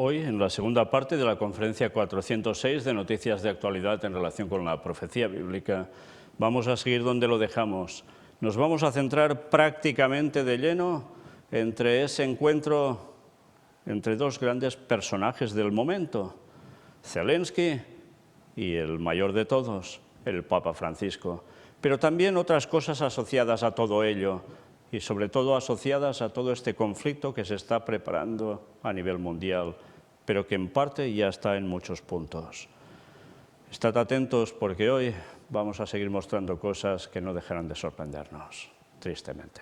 Hoy, en la segunda parte de la conferencia 406 de Noticias de Actualidad en relación con la profecía bíblica, vamos a seguir donde lo dejamos. Nos vamos a centrar prácticamente de lleno entre ese encuentro entre dos grandes personajes del momento, Zelensky y el mayor de todos, el Papa Francisco, pero también otras cosas asociadas a todo ello y sobre todo asociadas a todo este conflicto que se está preparando a nivel mundial, pero que en parte ya está en muchos puntos. Estad atentos porque hoy vamos a seguir mostrando cosas que no dejarán de sorprendernos, tristemente.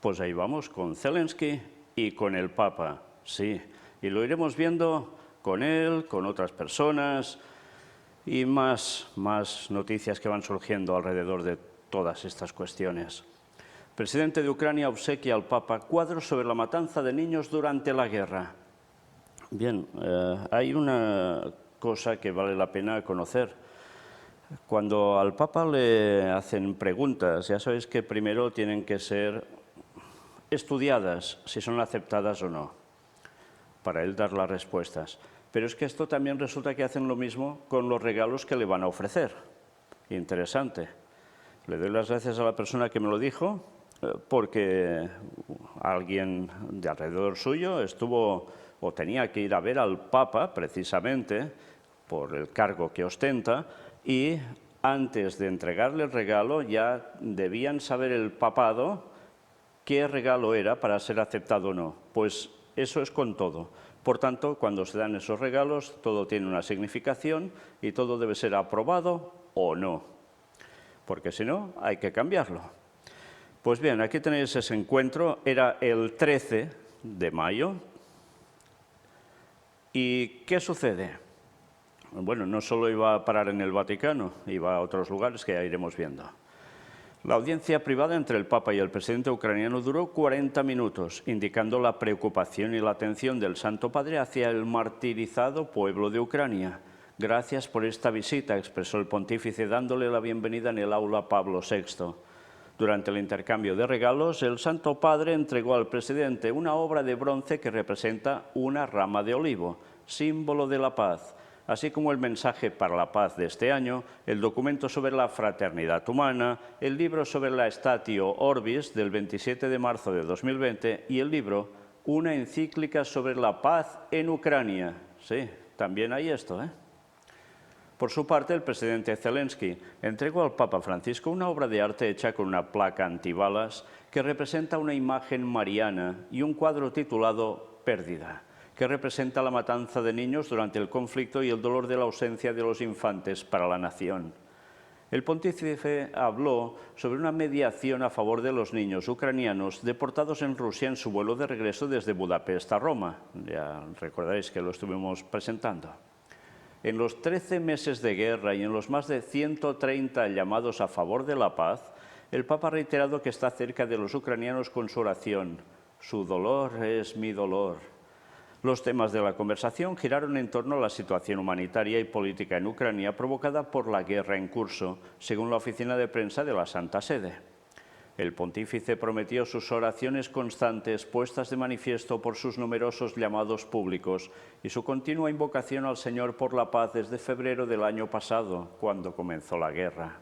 Pues ahí vamos, con Zelensky y con el Papa, sí. Y lo iremos viendo con él, con otras personas y más noticias que van surgiendo alrededor de todas estas cuestiones. El presidente de Ucrania obsequia al Papa cuadros sobre la matanza de niños durante la guerra. Bien, hay una cosa que vale la pena conocer. Cuando al Papa le hacen preguntas, ya sabéis que primero tienen que ser estudiadas, si son aceptadas o no, para él dar las respuestas. Pero es que esto también resulta que hacen lo mismo con los regalos que le van a ofrecer. Interesante. Le doy las gracias a la persona que me lo dijo, porque alguien de alrededor suyo estuvo o tenía que ir a ver al Papa, precisamente, por el cargo que ostenta, y antes de entregarle el regalo ya debían saber el papado qué regalo era para ser aceptado o no. Pues eso es con todo. Por tanto, cuando se dan esos regalos, todo tiene una significación y todo debe ser aprobado o no, porque si no, hay que cambiarlo. Pues bien, aquí tenéis ese encuentro, era el 13 de mayo. ¿Y qué sucede? Bueno, no solo iba a parar en el Vaticano, iba a otros lugares que ya iremos viendo. La audiencia privada entre el Papa y el presidente ucraniano duró 40 minutos, indicando la preocupación y la atención del Santo Padre hacia el martirizado pueblo de Ucrania. Gracias por esta visita, expresó el pontífice, dándole la bienvenida en el aula Pablo VI. Durante el intercambio de regalos, el Santo Padre entregó al presidente una obra de bronce que representa una rama de olivo, símbolo de la paz, así como el mensaje para la paz de este año, el documento sobre la fraternidad humana, el libro sobre la Statio Orbis del 27 de marzo de 2020 y el libro Una encíclica sobre la paz en Ucrania. Sí, también hay esto, ¿eh? Por su parte, el presidente Zelensky entregó al Papa Francisco una obra de arte hecha con una placa antibalas que representa una imagen mariana y un cuadro titulado Pérdida, que representa la matanza de niños durante el conflicto y el dolor de la ausencia de los infantes para la nación. El pontífice habló sobre una mediación a favor de los niños ucranianos deportados en Rusia en su vuelo de regreso desde Budapest a Roma. Ya recordaréis que lo estuvimos presentando. En los 13 meses de guerra y en los más de 130 llamados a favor de la paz, el Papa ha reiterado que está cerca de los ucranianos con su oración. Su dolor es mi dolor. Los temas de la conversación giraron en torno a la situación humanitaria y política en Ucrania provocada por la guerra en curso, según la oficina de prensa de la Santa Sede. El pontífice prometió sus oraciones constantes puestas de manifiesto por sus numerosos llamados públicos y su continua invocación al Señor por la paz desde febrero del año pasado, cuando comenzó la guerra.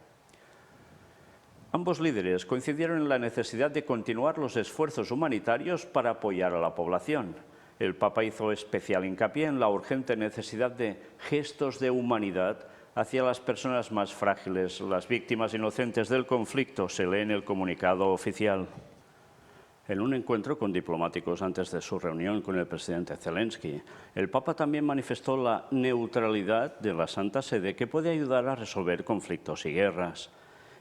Ambos líderes coincidieron en la necesidad de continuar los esfuerzos humanitarios para apoyar a la población. El Papa hizo especial hincapié en la urgente necesidad de gestos de humanidad hacia las personas más frágiles, las víctimas inocentes del conflicto, se lee en el comunicado oficial. En un encuentro con diplomáticos antes de su reunión con el presidente Zelensky, el Papa también manifestó la neutralidad de la Santa Sede que puede ayudar a resolver conflictos y guerras.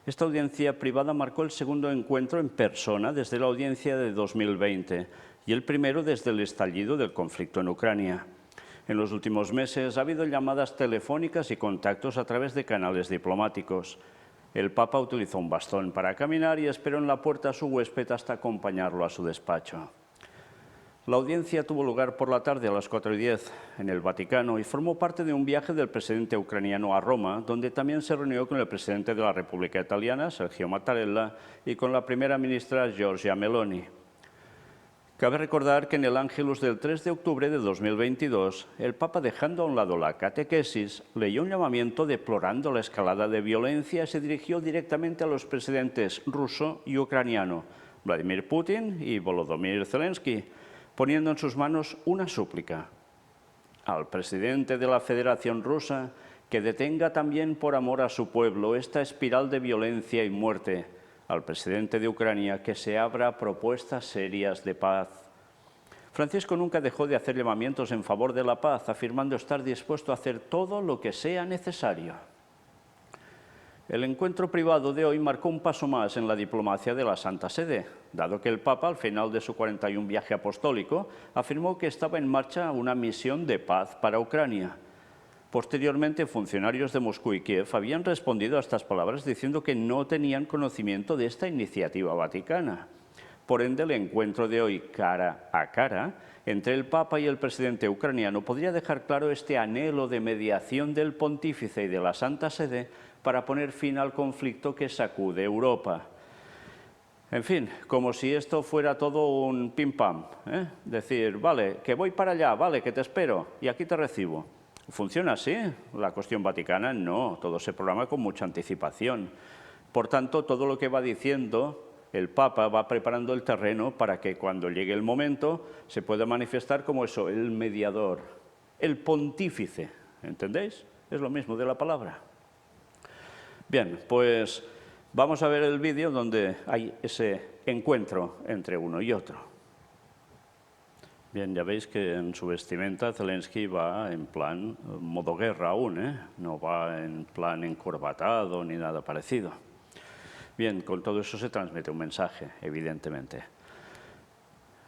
Esta audiencia privada marcó el segundo encuentro en persona desde la audiencia de 2020 y el primero desde el estallido del conflicto en Ucrania. En los últimos meses ha habido llamadas telefónicas y contactos a través de canales diplomáticos. El Papa utilizó un bastón para caminar y esperó en la puerta a su huésped hasta acompañarlo a su despacho. La audiencia tuvo lugar por la tarde a las 4:10 en el Vaticano y formó parte de un viaje del presidente ucraniano a Roma, donde también se reunió con el presidente de la República Italiana, Sergio Mattarella, y con la primera ministra Giorgia Meloni. Cabe recordar que en el Ángelus del 3 de octubre de 2022, el Papa, dejando a un lado la catequesis, leyó un llamamiento deplorando la escalada de violencia y se dirigió directamente a los presidentes ruso y ucraniano, Vladimir Putin y Volodymyr Zelensky, poniendo en sus manos una súplica al presidente de la Federación Rusa que detenga también por amor a su pueblo esta espiral de violencia y muerte, al presidente de Ucrania que se abra propuestas serias de paz. Francisco nunca dejó de hacer llamamientos en favor de la paz, afirmando estar dispuesto a hacer todo lo que sea necesario. El encuentro privado de hoy marcó un paso más en la diplomacia de la Santa Sede, dado que el Papa, al final de su 41 viaje apostólico, afirmó que estaba en marcha una misión de paz para Ucrania. Posteriormente, funcionarios de Moscú y Kiev habían respondido a estas palabras diciendo que no tenían conocimiento de esta iniciativa vaticana. Por ende, el encuentro de hoy cara a cara entre el Papa y el presidente ucraniano podría dejar claro este anhelo de mediación del pontífice y de la Santa Sede para poner fin al conflicto que sacude Europa. En fin, como si esto fuera todo un pim-pam, decir, vale, que voy para allá, vale, que te espero y aquí te recibo. ¿Funciona así? La cuestión vaticana no, todo se programa con mucha anticipación. Por tanto, todo lo que va diciendo el Papa va preparando el terreno para que cuando llegue el momento se pueda manifestar como eso, el mediador, el pontífice, ¿entendéis? Es lo mismo de la palabra. Bien, pues vamos a ver el vídeo donde hay ese encuentro entre uno y otro. Bien, ya veis que en su vestimenta Zelensky va en plan modo guerra aún, no va en plan encorbatado ni nada parecido. Bien, con todo eso se transmite un mensaje, evidentemente.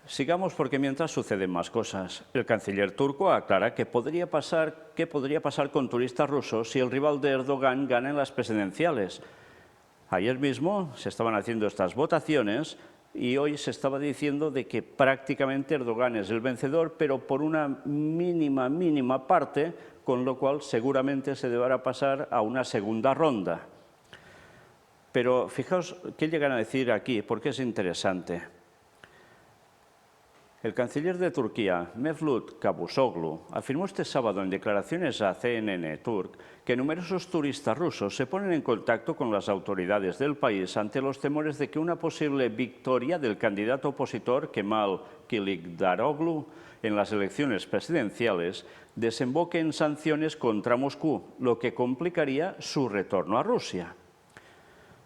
Sigamos porque mientras suceden más cosas. El canciller turco aclara qué podría pasar con turistas rusos si el rival de Erdogan gana en las presidenciales. Ayer mismo se estaban haciendo estas votaciones y hoy se estaba diciendo de que prácticamente Erdogan es el vencedor, pero por una mínima parte, con lo cual seguramente se deberá pasar a una segunda ronda. Pero fijaos qué llegan a decir aquí, porque es interesante. El canciller de Turquía, Mevlut Cavusoglu, afirmó este sábado en declaraciones a CNN Turk que numerosos turistas rusos se ponen en contacto con las autoridades del país ante los temores de que una posible victoria del candidato opositor Kemal Kılıçdaroğlu en las elecciones presidenciales desemboque en sanciones contra Moscú, lo que complicaría su retorno a Rusia.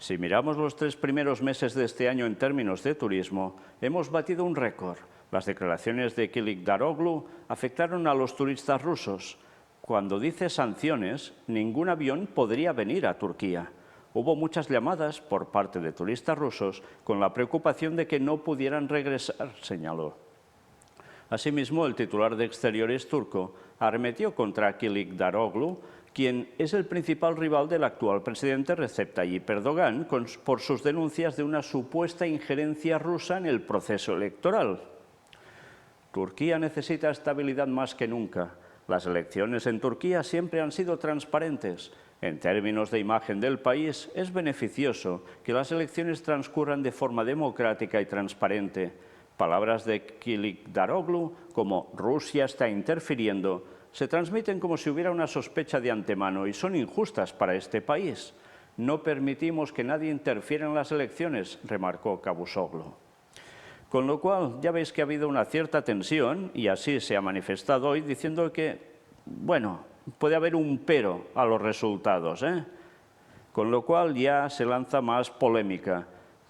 Si miramos los 3 primeros meses de este año en términos de turismo, hemos batido un récord. Las declaraciones de Kılıçdaroğlu afectaron a los turistas rusos. Cuando dice sanciones, ningún avión podría venir a Turquía. Hubo muchas llamadas por parte de turistas rusos con la preocupación de que no pudieran regresar, señaló. Asimismo, el titular de Exteriores turco arremetió contra Kılıçdaroğlu, quien es el principal rival del actual presidente Recep Tayyip Erdogan, por sus denuncias de una supuesta injerencia rusa en el proceso electoral. Turquía necesita estabilidad más que nunca. Las elecciones en Turquía siempre han sido transparentes. En términos de imagen del país, es beneficioso que las elecciones transcurran de forma democrática y transparente. Palabras de Kılıçdaroğlu, como Rusia está interfiriendo, se transmiten como si hubiera una sospecha de antemano y son injustas para este país. No permitimos que nadie interfiera en las elecciones, remarcó Cavusoglu. Con lo cual, ya veis que ha habido una cierta tensión, y así se ha manifestado hoy, diciendo que, bueno, puede haber un pero a los resultados, ¿eh? Con lo cual ya se lanza más polémica.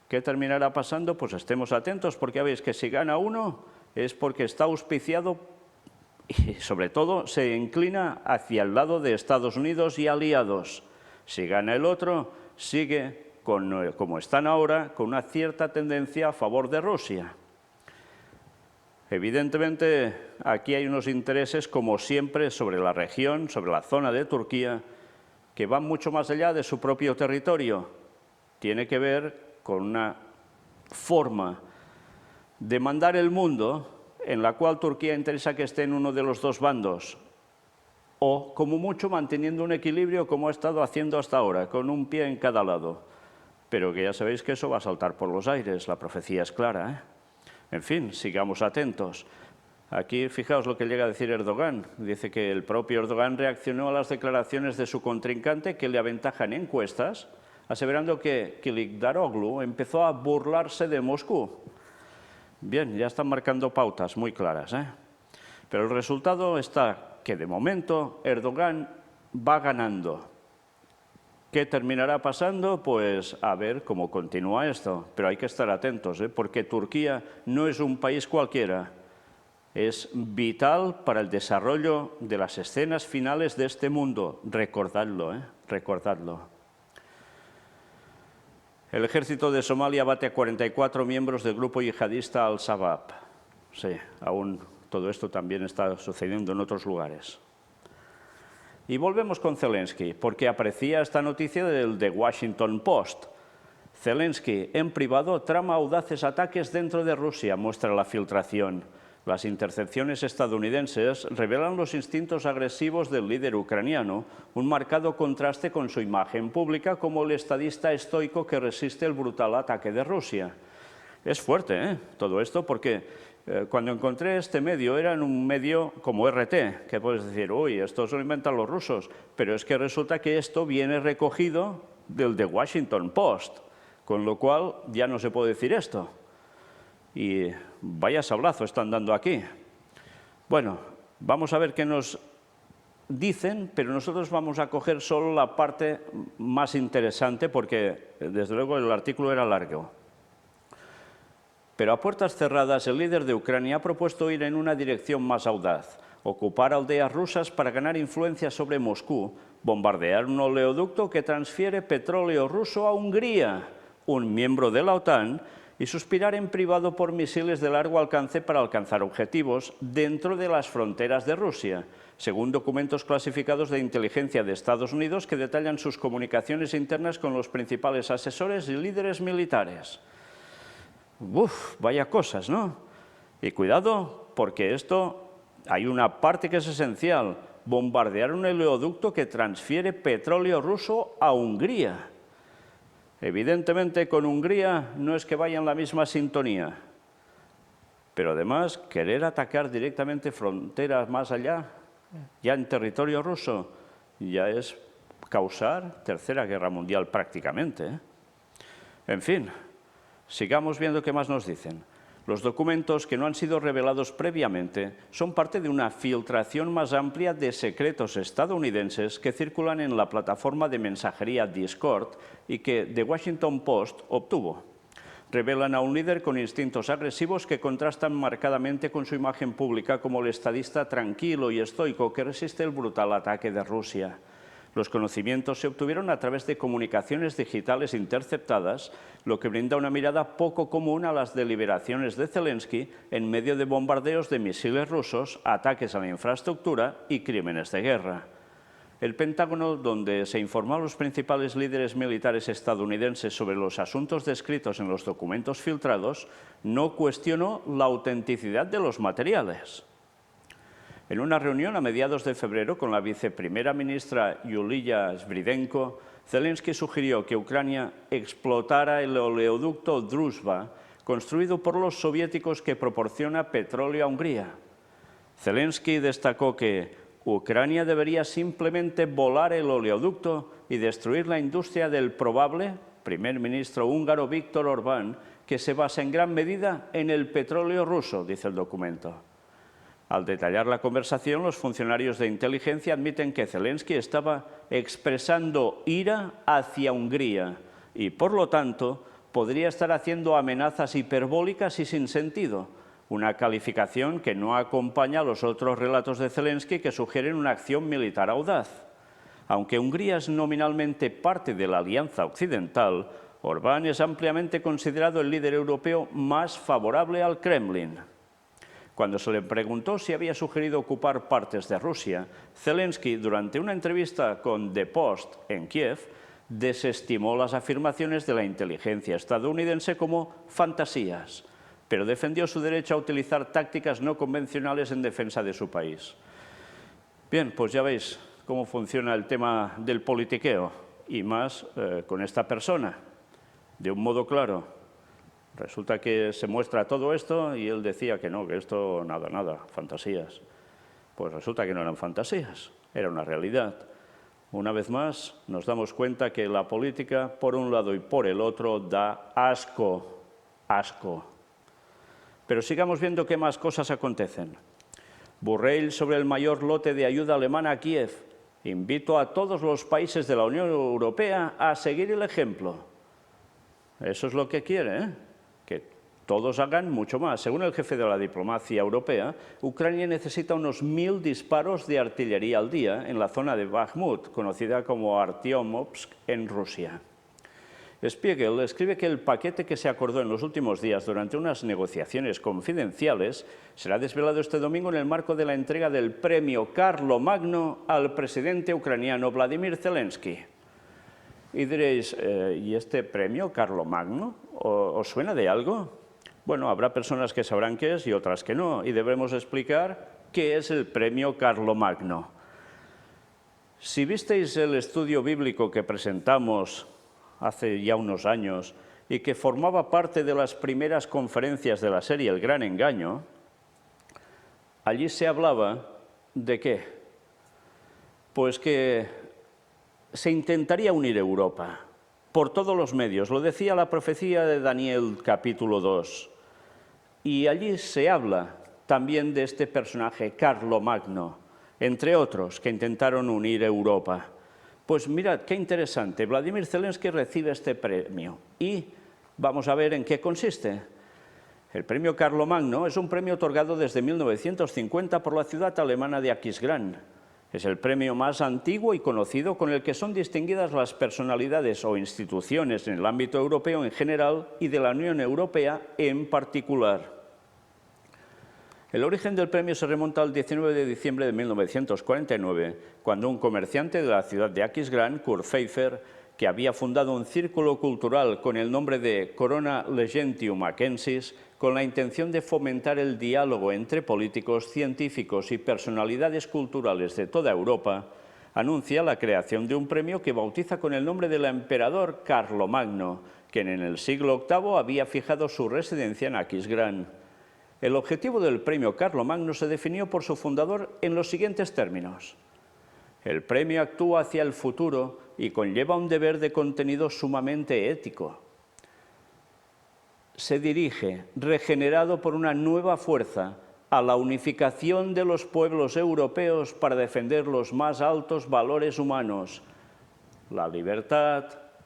¿Qué terminará pasando? Pues estemos atentos, porque ya veis que si gana uno es porque está auspiciado y, sobre todo, se inclina hacia el lado de Estados Unidos y aliados. Si gana el otro, sigue como están ahora, con una cierta tendencia a favor de Rusia. Evidentemente, aquí hay unos intereses, como siempre, sobre la región, sobre la zona de Turquía, que van mucho más allá de su propio territorio. Tiene que ver con una forma de mandar el mundo en la cual Turquía interesa que esté en uno de los dos bandos, o, como mucho, manteniendo un equilibrio como ha estado haciendo hasta ahora, con un pie en cada lado. Pero que ya sabéis que eso va a saltar por los aires, la profecía es clara, ¿eh? En fin, sigamos atentos. Aquí, fijaos lo que llega a decir Erdogan. Dice que el propio Erdogan reaccionó a las declaraciones de su contrincante, que le aventajan en encuestas, aseverando que Kılıçdaroğlu empezó a burlarse de Moscú. Bien, ya están marcando pautas muy claras, ¿eh? Pero el resultado está que, de momento, Erdogan va ganando. ¿Qué terminará pasando? Pues a ver cómo continúa esto. Pero hay que estar atentos, ¿eh? Porque Turquía no es un país cualquiera. Es vital para el desarrollo de las escenas finales de este mundo. Recordadlo, ¿eh? Recordadlo. El ejército de Somalia bate a 44 miembros del grupo yihadista Al-Shabaab. Sí, aún todo esto también está sucediendo en otros lugares. Y volvemos con Zelensky, porque aparecía esta noticia del The Washington Post. Zelensky, en privado, trama audaces ataques dentro de Rusia, muestra la filtración. Las intercepciones estadounidenses revelan los instintos agresivos del líder ucraniano, un marcado contraste con su imagen pública como el estadista estoico que resiste el brutal ataque de Rusia. Es fuerte, ¿eh? Todo esto, porque cuando encontré este medio, era en un medio como RT, que puedes decir, uy, esto se lo inventan los rusos, pero es que resulta que esto viene recogido del The Washington Post, con lo cual ya no se puede decir esto. Y vaya sablazo están dando aquí. Bueno, vamos a ver qué nos dicen, pero nosotros vamos a coger solo la parte más interesante, porque desde luego el artículo era largo. Pero a puertas cerradas, el líder de Ucrania ha propuesto ir en una dirección más audaz, ocupar aldeas rusas para ganar influencia sobre Moscú, bombardear un oleoducto que transfiere petróleo ruso a Hungría, un miembro de la OTAN, y suspirar en privado por misiles de largo alcance para alcanzar objetivos dentro de las fronteras de Rusia, según documentos clasificados de inteligencia de Estados Unidos que detallan sus comunicaciones internas con los principales asesores y líderes militares. Uf, vaya cosas, ¿no? Y cuidado, porque esto, hay una parte que es esencial, bombardear un oleoducto que transfiere petróleo ruso a Hungría. Evidentemente, con Hungría no es que vaya en la misma sintonía, pero además querer atacar directamente fronteras más allá, ya en territorio ruso, ya es causar Tercera Guerra Mundial prácticamente, ¿eh? En fin. Sigamos viendo qué más nos dicen. Los documentos, que no han sido revelados previamente, son parte de una filtración más amplia de secretos estadounidenses que circulan en la plataforma de mensajería Discord y que The Washington Post obtuvo. Revelan a un líder con instintos agresivos que contrastan marcadamente con su imagen pública como el estadista tranquilo y estoico que resiste el brutal ataque de Rusia. Los conocimientos se obtuvieron a través de comunicaciones digitales interceptadas, lo que brinda una mirada poco común a las deliberaciones de Zelensky en medio de bombardeos de misiles rusos, ataques a la infraestructura y crímenes de guerra. El Pentágono, donde se informó a los principales líderes militares estadounidenses sobre los asuntos descritos en los documentos filtrados, no cuestionó la autenticidad de los materiales. En una reunión a mediados de febrero con la viceprimera ministra Yulia Sviridenko, Zelensky sugirió que Ucrania explotara el oleoducto Druzhba, construido por los soviéticos, que proporciona petróleo a Hungría. Zelensky destacó que Ucrania debería simplemente volar el oleoducto y destruir la industria del probable primer ministro húngaro Viktor Orbán, que se basa en gran medida en el petróleo ruso, dice el documento. Al detallar la conversación, los funcionarios de inteligencia admiten que Zelensky estaba expresando ira hacia Hungría y, por lo tanto, podría estar haciendo amenazas hiperbólicas y sin sentido, una calificación que no acompaña a los otros relatos de Zelensky que sugieren una acción militar audaz. Aunque Hungría es nominalmente parte de la Alianza Occidental, Orbán es ampliamente considerado el líder europeo más favorable al Kremlin. Cuando se le preguntó si había sugerido ocupar partes de Rusia, Zelensky, durante una entrevista con The Post en Kiev, desestimó las afirmaciones de la inteligencia estadounidense como fantasías, pero defendió su derecho a utilizar tácticas no convencionales en defensa de su país. Bien, pues ya veis cómo funciona el tema del politiqueo, y más con esta persona, de un modo claro. Resulta que se muestra todo esto y él decía que no, que esto nada, fantasías. Pues resulta que no eran fantasías, era una realidad. Una vez más, nos damos cuenta que la política, por un lado y por el otro, da asco. Pero sigamos viendo qué más cosas acontecen. Borrell sobre el mayor lote de ayuda alemana a Kiev. Invito a todos los países de la Unión Europea a seguir el ejemplo. Eso es lo que quiere, ¿eh? Que todos hagan mucho más. Según el jefe de la diplomacia europea, Ucrania necesita unos 1000 disparos de artillería al día en la zona de Bakhmut, conocida como Artyomovsk en Rusia. Spiegel escribe que el paquete que se acordó en los últimos días durante unas negociaciones confidenciales será desvelado este domingo en el marco de la entrega del premio Carlomagno al presidente ucraniano Vladimir Zelensky. Y diréis, ¿y este premio Carlomagno os suena de algo? Bueno, habrá personas que sabrán qué es y otras que no, y debemos explicar qué es el premio Carlomagno. Si visteis el estudio bíblico que presentamos hace ya unos años y que formaba parte de las primeras conferencias de la serie El Gran Engaño, allí se hablaba de ¿qué? Pues que se intentaría unir Europa por todos los medios. Lo decía la profecía de Daniel capítulo 2. Y allí se habla también de este personaje, Carlomagno, entre otros que intentaron unir Europa. Pues mirad, qué interesante, Vladimir Zelensky recibe este premio y vamos a ver en qué consiste. El premio Carlomagno es un premio otorgado desde 1950 por la ciudad alemana de Aquisgrán. Es el premio más antiguo y conocido con el que son distinguidas las personalidades o instituciones en el ámbito europeo en general y de la Unión Europea en particular. El origen del premio se remonta al 19 de diciembre de 1949, cuando un comerciante de la ciudad de Aquisgrán, Kurt Pfeiffer, que había fundado un círculo cultural con el nombre de Corona Legentium Mackensis, con la intención de fomentar el diálogo entre políticos, científicos y personalidades culturales de toda Europa, anuncia la creación de un premio que bautiza con el nombre del emperador Carlomagno, quien en el siglo VIII había fijado su residencia en Aquisgrán. El objetivo del premio Carlomagno se definió por su fundador en los siguientes términos. El premio actúa hacia el futuro y conlleva un deber de contenido sumamente ético. Se dirige, regenerado por una nueva fuerza, a la unificación de los pueblos europeos para defender los más altos valores humanos, la libertad,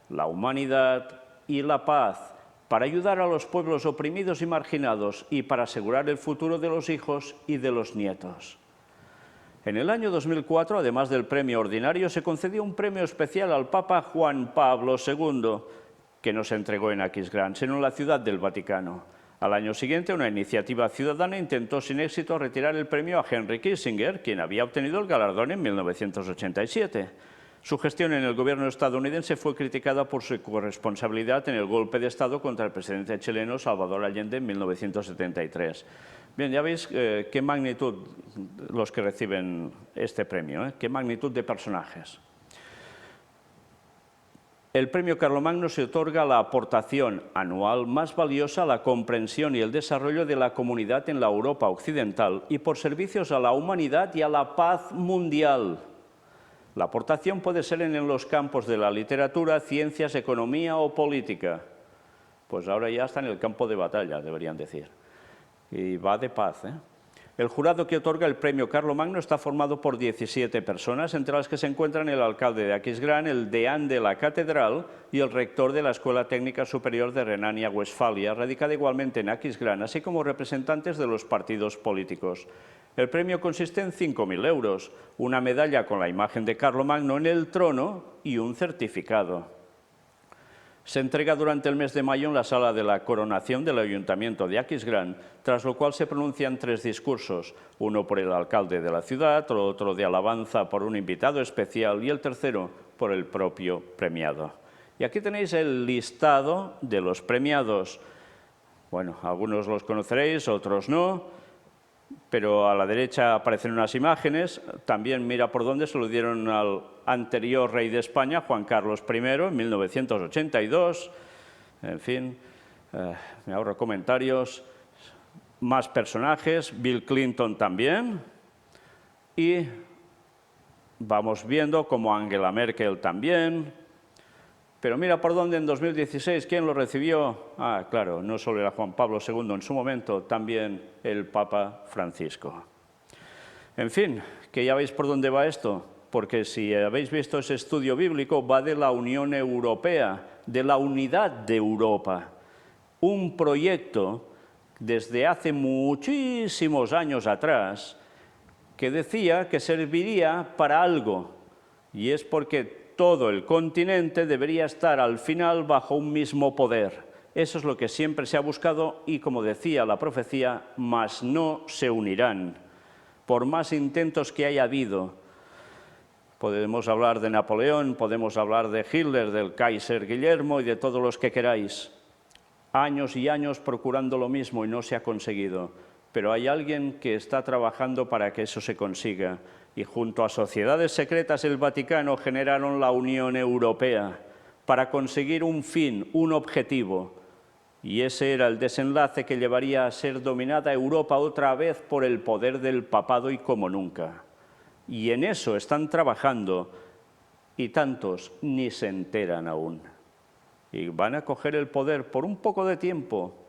la humanidad y la paz, para ayudar a los pueblos oprimidos y marginados y para asegurar el futuro de los hijos y de los nietos. En el año 2004, además del premio ordinario, se concedió un premio especial al Papa Juan Pablo II, que no se entregó en Aquisgrán, sino en la Ciudad del Vaticano. Al año siguiente, una iniciativa ciudadana intentó sin éxito retirar el premio a Henry Kissinger, quien había obtenido el galardón en 1987. Su gestión en el gobierno estadounidense fue criticada por su corresponsabilidad en el golpe de Estado contra el presidente chileno Salvador Allende en 1973. Bien, ya veis qué magnitud los que reciben este premio, qué magnitud de personajes. El premio Carlomagno se otorga la aportación anual más valiosa a la comprensión y el desarrollo de la comunidad en la Europa occidental y por servicios a la humanidad y a la paz mundial. La aportación puede ser en los campos de la literatura, ciencias, economía o política. Pues ahora ya está en el campo de batalla, deberían decir. Y va de paz, ¿eh? El jurado que otorga el premio Carlomagno está formado por 17 personas, entre las que se encuentran el alcalde de Aquisgrán, el deán de la catedral y el rector de la Escuela Técnica Superior de Renania-Westfalia, radicada igualmente en Aquisgrán, así como representantes de los partidos políticos. El premio consiste en 5.000 euros, una medalla con la imagen de Carlomagno en el trono y un certificado. Se entrega durante el mes de mayo en la sala de la coronación del Ayuntamiento de Aquisgrán, tras lo cual se pronuncian 3 discursos, uno por el alcalde de la ciudad, otro de alabanza por un invitado especial y el tercero por el propio premiado. Y aquí tenéis el listado de los premiados. Bueno, algunos los conoceréis, otros no, pero a la derecha aparecen unas imágenes. También mira por dónde se lo dieron al anterior rey de España, Juan Carlos I, en 1982. En fin, me ahorro comentarios. Más personajes, Bill Clinton también. Y vamos viendo como Angela Merkel también. Pero mira por dónde en 2016, ¿quién lo recibió? Ah, claro, no solo era Juan Pablo II en su momento, también el Papa Francisco. En fin, que ya veis por dónde va esto, porque si habéis visto ese estudio bíblico, va de la Unión Europea, de la unidad de Europa. Un proyecto desde hace muchísimos años atrás que decía que serviría para algo, y es porque todo el continente debería estar al final bajo un mismo poder. Eso es lo que siempre se ha buscado y, como decía la profecía, mas no se unirán. Por más intentos que haya habido, podemos hablar de Napoleón, podemos hablar de Hitler, del Kaiser Guillermo y de todos los que queráis. Años y años procurando lo mismo y no se ha conseguido. Pero hay alguien que está trabajando para que eso se consiga. Y junto a sociedades secretas el Vaticano generaron la Unión Europea para conseguir un fin, un objetivo. Y ese era el desenlace que llevaría a ser dominada Europa otra vez por el poder del papado y como nunca. Y en eso están trabajando y tantos ni se enteran aún. Y van a coger el poder por un poco de tiempo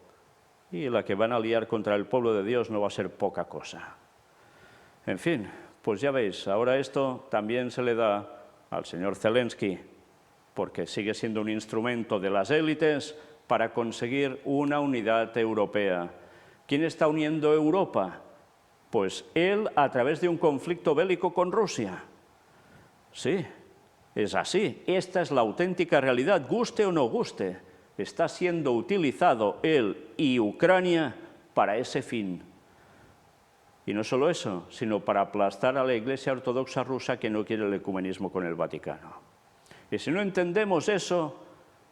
y la que van a liar contra el pueblo de Dios no va a ser poca cosa. En fin, pues ya veis, ahora esto también se le da al señor Zelensky, porque sigue siendo un instrumento de las élites para conseguir una unidad europea. ¿Quién está uniendo Europa? Pues él a través de un conflicto bélico con Rusia. Sí, es así. Esta es la auténtica realidad, guste o no guste. Está siendo utilizado él y Ucrania para ese fin. Y no solo eso, sino para aplastar a la Iglesia Ortodoxa rusa que no quiere el ecumenismo con el Vaticano. Y si no entendemos eso,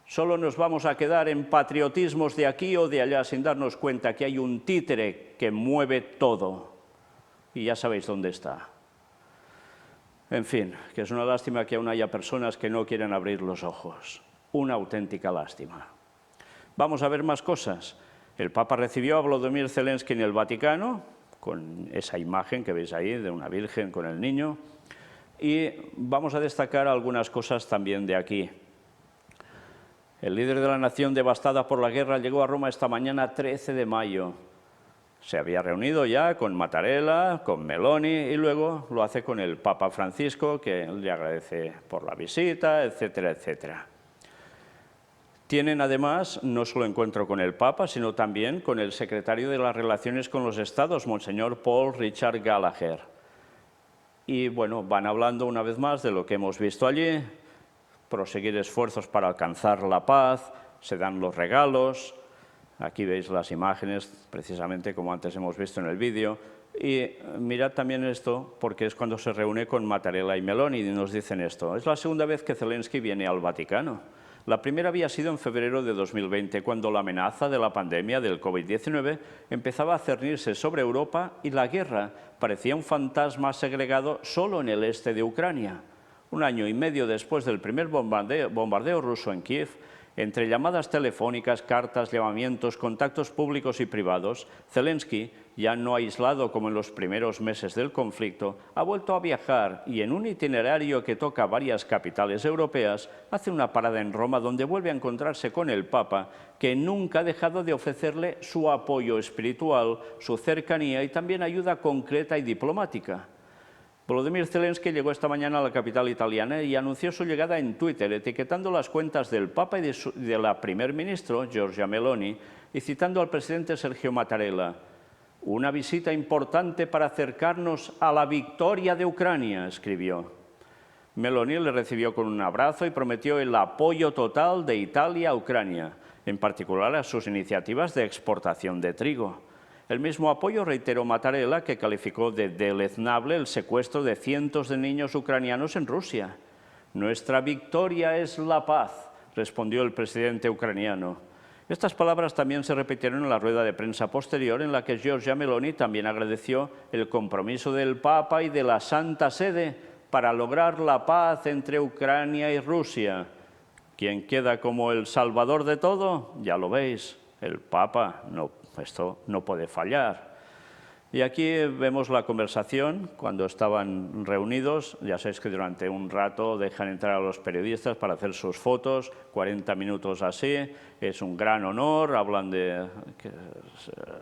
solo nos vamos a quedar en patriotismos de aquí o de allá sin darnos cuenta que hay un títere que mueve todo. Y ya sabéis dónde está. En fin, que es una lástima que aún haya personas que no quieren abrir los ojos. Una auténtica lástima. Vamos a ver más cosas. El Papa recibió a Volodymyr Zelensky en el Vaticano, con esa imagen que veis ahí de una virgen con el niño. Y vamos a destacar algunas cosas también de aquí. El líder de la nación devastada por la guerra llegó a Roma esta mañana 13 de mayo. Se había reunido ya con Mattarella, con Meloni y luego lo hace con el Papa Francisco, que le agradece por la visita, etcétera, etcétera. Tienen además no solo encuentro con el Papa, sino también con el secretario de las Relaciones con los Estados, Monseñor Paul Richard Gallagher. Y bueno, van hablando una vez más de lo que hemos visto allí, proseguir esfuerzos para alcanzar la paz, se dan los regalos. Aquí veis las imágenes, precisamente como antes hemos visto en el vídeo. Y mirad también esto, porque es cuando se reúne con Mattarella y Meloni y nos dicen esto. Es la segunda vez que Zelensky viene al Vaticano. La primera había sido en febrero de 2020, cuando la amenaza de la pandemia del COVID-19 empezaba a cernirse sobre Europa y la guerra parecía un fantasma segregado solo en el este de Ucrania. Un año y medio después del primer bombardeo ruso en Kiev, Entre llamadas telefónicas, cartas, llamamientos, contactos públicos y privados, Zelensky, ya no aislado como en los primeros meses del conflicto, ha vuelto a viajar y en un itinerario que toca varias capitales europeas, hace una parada en Roma donde vuelve a encontrarse con el Papa, que nunca ha dejado de ofrecerle su apoyo espiritual, su cercanía y también ayuda concreta y diplomática. Volodymyr Zelensky llegó esta mañana a la capital italiana y anunció su llegada en Twitter, etiquetando las cuentas del Papa y de la primer ministro, Giorgia Meloni, y citando al presidente Sergio Mattarella. Una visita importante para acercarnos a la victoria de Ucrania, escribió. Meloni le recibió con un abrazo y prometió el apoyo total de Italia a Ucrania, en particular a sus iniciativas de exportación de trigo. El mismo apoyo reiteró Mattarella, que calificó de deleznable el secuestro de cientos de niños ucranianos en Rusia. Nuestra victoria es la paz, respondió el presidente ucraniano. Estas palabras también se repitieron en la rueda de prensa posterior, en la que Giorgia Meloni también agradeció el compromiso del Papa y de la Santa Sede para lograr la paz entre Ucrania y Rusia. ¿Quién queda como el salvador de todo? Ya lo veis, el Papa. Esto no puede fallar. Y aquí vemos la conversación cuando estaban reunidos. Ya sabéis que durante un rato dejan entrar a los periodistas para hacer sus fotos, 40 minutos así. Es un gran honor, hablan de que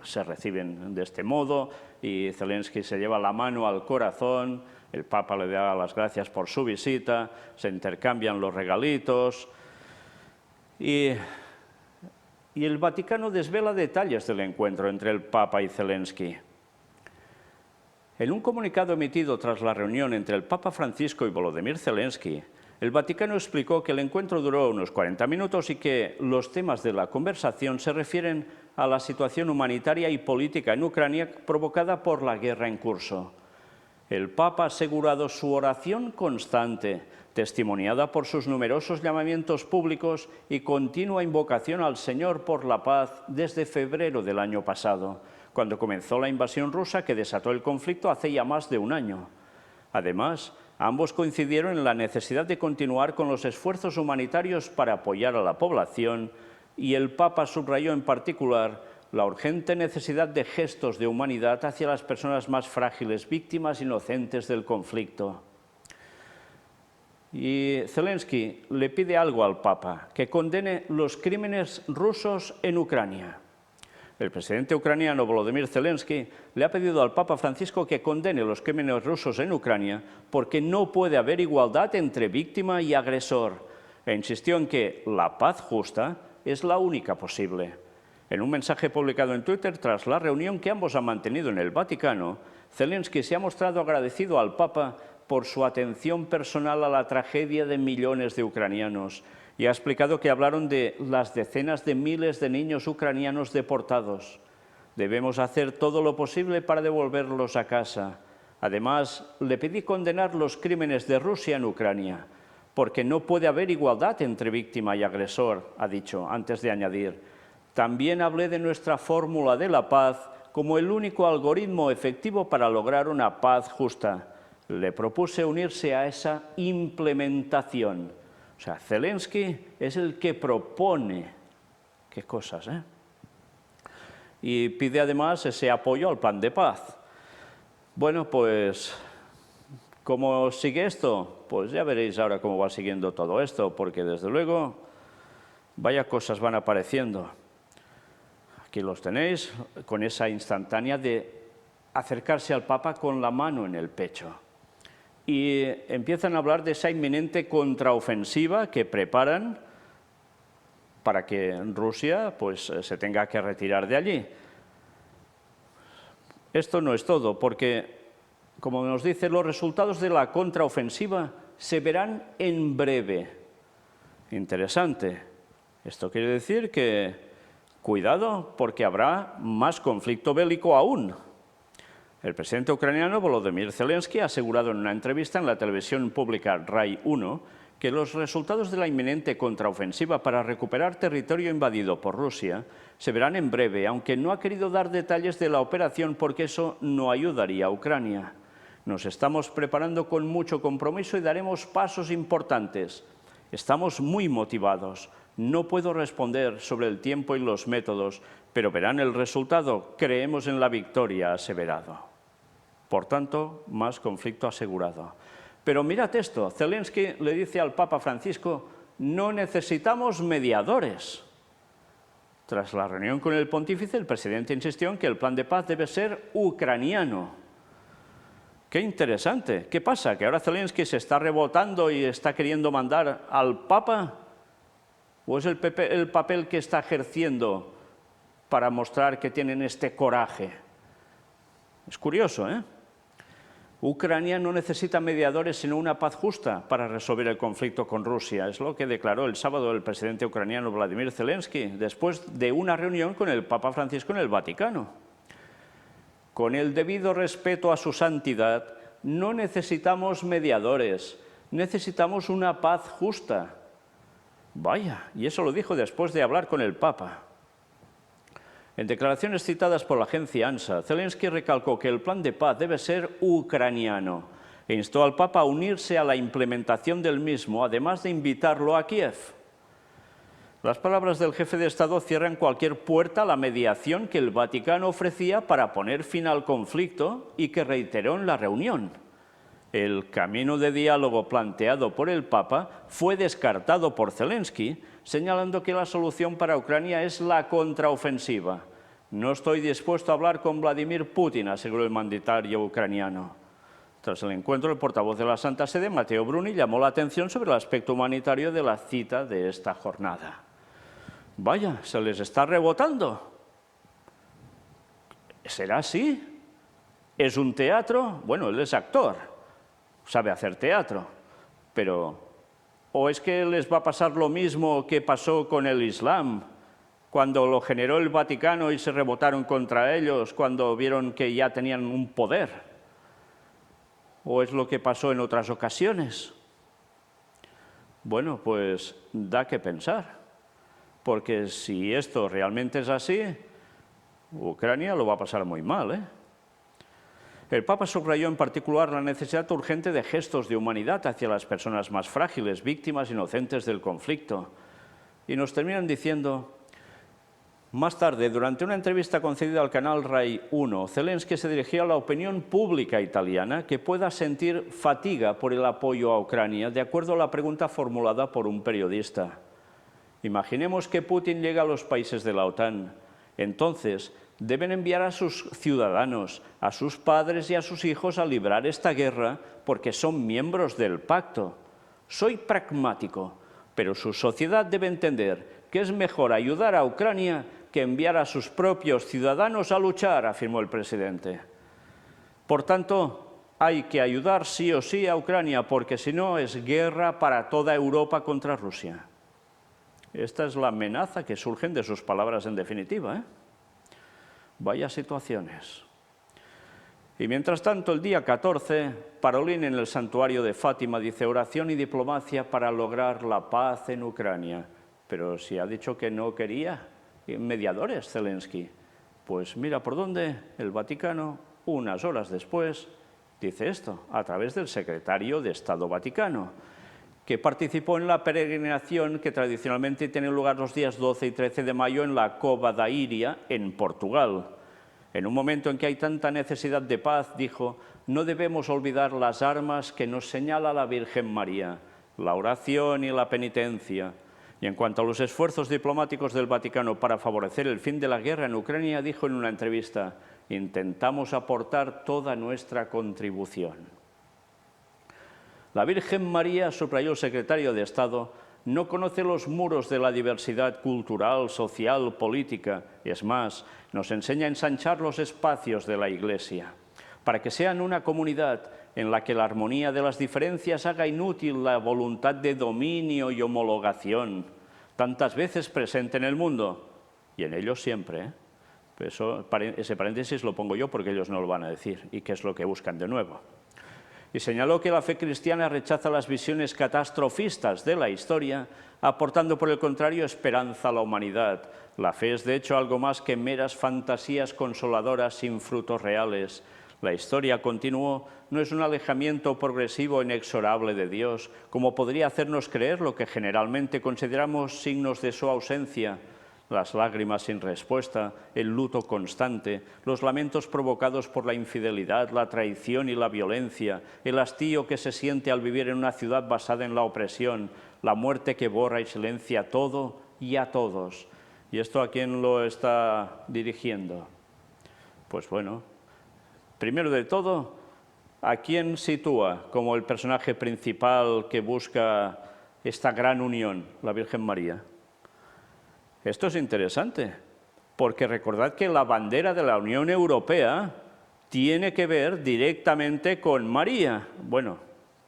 se reciben de este modo y Zelensky se lleva la mano al corazón, el Papa le da las gracias por su visita, se intercambian los regalitos y el Vaticano desvela detalles del encuentro entre el Papa y Zelensky. En un comunicado emitido tras la reunión entre el Papa Francisco y Volodymyr Zelensky, el Vaticano explicó que el encuentro duró unos 40 minutos y que los temas de la conversación se refieren a la situación humanitaria y política en Ucrania provocada por la guerra en curso. El Papa ha asegurado su oración constante, testimoniada por sus numerosos llamamientos públicos y continua invocación al Señor por la paz desde febrero del año pasado, cuando comenzó la invasión rusa que desató el conflicto hace ya más de un año. Además, ambos coincidieron en la necesidad de continuar con los esfuerzos humanitarios para apoyar a la población y el Papa subrayó en particular la urgente necesidad de gestos de humanidad hacia las personas más frágiles, víctimas inocentes del conflicto. Y Zelensky le pide algo al Papa, que condene los crímenes rusos en Ucrania. El presidente ucraniano Volodymyr Zelensky le ha pedido al Papa Francisco que condene los crímenes rusos en Ucrania porque no puede haber igualdad entre víctima y agresor, e insistió en que la paz justa es la única posible. En un mensaje publicado en Twitter tras la reunión que ambos han mantenido en el Vaticano, Zelensky se ha mostrado agradecido al Papa por su atención personal a la tragedia de millones de ucranianos y ha explicado que hablaron de las decenas de miles de niños ucranianos deportados. Debemos hacer todo lo posible para devolverlos a casa. Además, le pedí condenar los crímenes de Rusia en Ucrania, porque no puede haber igualdad entre víctima y agresor, ha dicho, antes de añadir. También hablé de nuestra fórmula de la paz como el único algoritmo efectivo para lograr una paz justa. Le propuse unirse a esa implementación. O sea, Zelensky es el que propone. Qué cosas, ¿eh? Y pide además ese apoyo al plan de paz. Bueno, pues, ¿cómo sigue esto? Pues ya veréis ahora cómo va siguiendo todo esto, porque desde luego, vaya cosas van apareciendo. Aquí los tenéis, con esa instantánea de acercarse al Papa con la mano en el pecho. Y empiezan a hablar de esa inminente contraofensiva que preparan para que Rusia pues, se tenga que retirar de allí. Esto no es todo, porque, como nos dice, los resultados de la contraofensiva se verán en breve. Interesante. Esto quiere decir que, cuidado, porque habrá más conflicto bélico aún. El presidente ucraniano Volodymyr Zelensky ha asegurado en una entrevista en la televisión pública RAI 1 que los resultados de la inminente contraofensiva para recuperar territorio invadido por Rusia se verán en breve, aunque no ha querido dar detalles de la operación porque eso no ayudaría a Ucrania. Nos estamos preparando con mucho compromiso y daremos pasos importantes. Estamos muy motivados. No puedo responder sobre el tiempo y los métodos, pero verán el resultado. Creemos en la victoria, ha aseverado. Por tanto, más conflicto asegurado. Pero mirad esto, Zelensky le dice al Papa Francisco, no necesitamos mediadores. Tras la reunión con el pontífice, el presidente insistió en que el plan de paz debe ser ucraniano. ¡Qué interesante! ¿Qué pasa? ¿Que ahora Zelensky se está rebotando y está queriendo mandar al Papa? ¿O es el papel que está ejerciendo para mostrar que tienen este coraje? Es curioso, ¿eh? Ucrania no necesita mediadores sino una paz justa para resolver el conflicto con Rusia. Es lo que declaró el sábado el presidente ucraniano Vladimir Zelensky después de una reunión con el Papa Francisco en el Vaticano. Con el debido respeto a su santidad, no necesitamos mediadores, necesitamos una paz justa. Vaya, y eso lo dijo después de hablar con el Papa. En declaraciones citadas por la agencia ANSA, Zelensky recalcó que el plan de paz debe ser ucraniano e instó al Papa a unirse a la implementación del mismo, además de invitarlo a Kiev. Las palabras del jefe de Estado cierran cualquier puerta a la mediación que el Vaticano ofrecía para poner fin al conflicto y que reiteró en la reunión. El camino de diálogo planteado por el Papa fue descartado por Zelensky, señalando que la solución para Ucrania es la contraofensiva. No estoy dispuesto a hablar con Vladimir Putin, aseguró el mandatario ucraniano. Tras el encuentro, el portavoz de la Santa Sede, Matteo Bruni, llamó la atención sobre el aspecto humanitario de la cita de esta jornada. Vaya, se les está rebotando. ¿Será así? ¿Es un teatro? Bueno, él es actor, sabe hacer teatro, pero ¿o es que les va a pasar lo mismo que pasó con el Islam, cuando lo generó el Vaticano y se rebotaron contra ellos, cuando vieron que ya tenían un poder? ¿O es lo que pasó en otras ocasiones? Bueno, pues da que pensar, porque si esto realmente es así, Ucrania lo va a pasar muy mal, ¿eh? El Papa subrayó en particular la necesidad urgente de gestos de humanidad hacia las personas más frágiles, víctimas inocentes del conflicto. Y nos terminan diciendo, más tarde, durante una entrevista concedida al canal Rai 1, Zelensky se dirigió a la opinión pública italiana que pueda sentir fatiga por el apoyo a Ucrania, de acuerdo a la pregunta formulada por un periodista. Imaginemos que Putin llega a los países de la OTAN. Entonces, deben enviar a sus ciudadanos, a sus padres y a sus hijos a librar esta guerra porque son miembros del pacto. Soy pragmático, pero su sociedad debe entender que es mejor ayudar a Ucrania que enviar a sus propios ciudadanos a luchar, afirmó el presidente. Por tanto, hay que ayudar sí o sí a Ucrania, porque si no es guerra para toda Europa contra Rusia. Esta es la amenaza que surgen de sus palabras en definitiva, ¿eh? Vaya situaciones. Y mientras tanto, el día 14, Parolin en el santuario de Fátima dice oración y diplomacia para lograr la paz en Ucrania. Pero si ha dicho que no quería mediadores, Zelensky, pues mira por dónde el Vaticano, unas horas después, dice esto, a través del secretario de Estado Vaticano, que participó en la peregrinación que tradicionalmente tiene lugar los días 12 y 13 de mayo en la Cova da Iria, en Portugal. En un momento en que hay tanta necesidad de paz, dijo, no debemos olvidar las armas que nos señala la Virgen María, la oración y la penitencia. Y en cuanto a los esfuerzos diplomáticos del Vaticano para favorecer el fin de la guerra en Ucrania, dijo en una entrevista, intentamos aportar toda nuestra contribución. La Virgen María, subrayó el secretario de Estado, no conoce los muros de la diversidad cultural, social, política. Es más, nos enseña a ensanchar los espacios de la Iglesia, para que sean una comunidad en la que la armonía de las diferencias haga inútil la voluntad de dominio y homologación, tantas veces presente en el mundo, y en ellos siempre, ¿eh? Ese paréntesis lo pongo yo porque ellos no lo van a decir, y qué es lo que buscan de nuevo. Y señaló que la fe cristiana rechaza las visiones catastrofistas de la historia, aportando por el contrario esperanza a la humanidad. La fe es de hecho algo más que meras fantasías consoladoras sin frutos reales. La historia, continuó, no es un alejamiento progresivo e inexorable de Dios, como podría hacernos creer lo que generalmente consideramos signos de su ausencia: las lágrimas sin respuesta, el luto constante, los lamentos provocados por la infidelidad, la traición y la violencia, el hastío que se siente al vivir en una ciudad basada en la opresión, la muerte que borra y silencia todo y a todos. ¿Y esto a quién lo está dirigiendo? Pues bueno, primero de todo, ¿a quién sitúa como el personaje principal que busca esta gran unión? La Virgen María. Esto es interesante, porque recordad que la bandera de la Unión Europea tiene que ver directamente con María, bueno,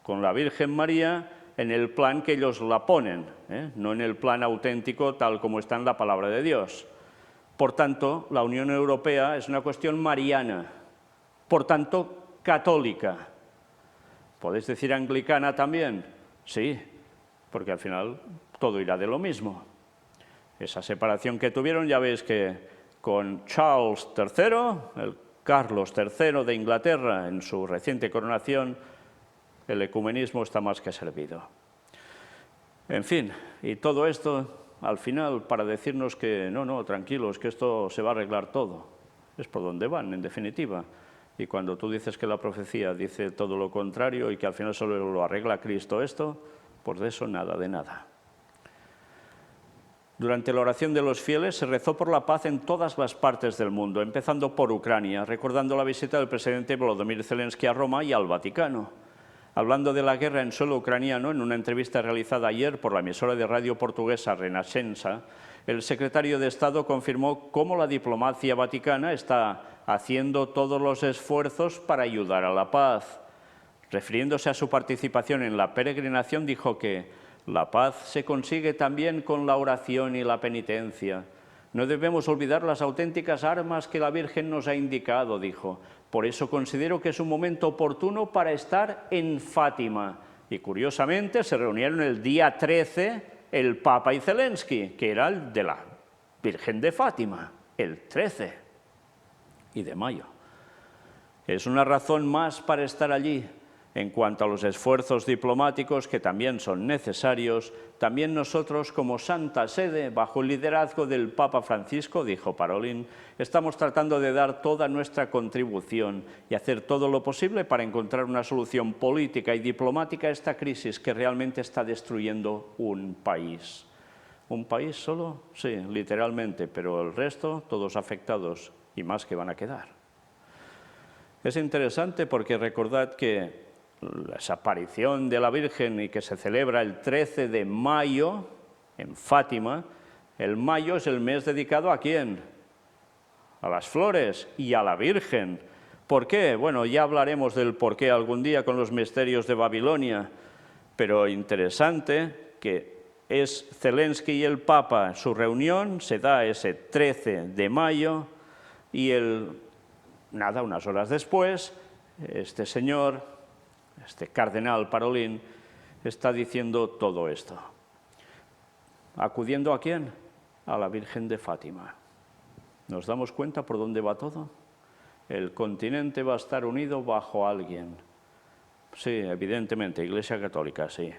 con la Virgen María en el plan que ellos la ponen, no en el plan auténtico tal como está en la palabra de Dios. Por tanto, la Unión Europea es una cuestión mariana, por tanto, católica. ¿Podéis decir anglicana también? Sí, porque al final todo irá de lo mismo. Esa separación que tuvieron, ya veis que con Charles III, el Carlos III de Inglaterra, en su reciente coronación, el ecumenismo está más que servido. En fin, y todo esto, al final, para decirnos que no, tranquilos, que esto se va a arreglar todo. Es por donde van, en definitiva. Y cuando tú dices que la profecía dice todo lo contrario y que al final solo lo arregla Cristo esto, pues de eso nada, de nada. Durante la oración de los fieles se rezó por la paz en todas las partes del mundo, empezando por Ucrania, recordando la visita del presidente Volodymyr Zelensky a Roma y al Vaticano. Hablando de la guerra en suelo ucraniano, en una entrevista realizada ayer por la emisora de radio portuguesa Renascença, el secretario de Estado confirmó cómo la diplomacia vaticana está haciendo todos los esfuerzos para ayudar a la paz. Refiriéndose a su participación en la peregrinación, dijo que la paz se consigue también con la oración y la penitencia. No debemos olvidar las auténticas armas que la Virgen nos ha indicado, dijo. Por eso considero que es un momento oportuno para estar en Fátima. Y curiosamente se reunieron el día 13 el Papa y Zelensky, que era el de la Virgen de Fátima, el 13 y de mayo. Es una razón más para estar allí. En cuanto a los esfuerzos diplomáticos, que también son necesarios, también nosotros como Santa Sede, bajo el liderazgo del Papa Francisco, dijo Parolin, estamos tratando de dar toda nuestra contribución y hacer todo lo posible para encontrar una solución política y diplomática a esta crisis que realmente está destruyendo un país. ¿Un país solo? Sí, literalmente, pero el resto, todos afectados y más que van a quedar. Es interesante porque recordad que la aparición de la Virgen y que se celebra el 13 de mayo en Fátima, el mayo es el mes dedicado ¿a quién? A las flores y a la Virgen. ¿Por qué? Bueno, ya hablaremos del por qué algún día con los misterios de Babilonia, pero interesante que es Zelensky y el Papa, su reunión se da ese 13 de mayo y unas horas después, este señor, este cardenal Parolin, está diciendo todo esto. ¿Acudiendo a quién? A la Virgen de Fátima. ¿Nos damos cuenta por dónde va todo? El continente va a estar unido bajo alguien. Sí, evidentemente, Iglesia Católica, sí.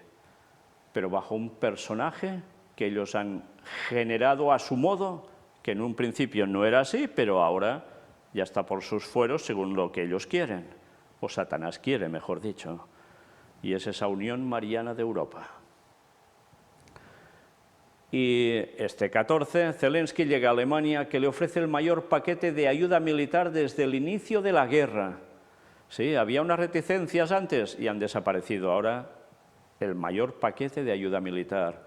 Pero bajo un personaje que ellos han generado a su modo, que en un principio no era así, pero ahora ya está por sus fueros según lo que ellos quieren. O Satanás quiere, mejor dicho, y es esa unión mariana de Europa. Y este 14, Zelensky llega a Alemania, que le ofrece el mayor paquete de ayuda militar desde el inicio de la guerra. Sí, había unas reticencias antes y han desaparecido. Ahora el mayor paquete de ayuda militar.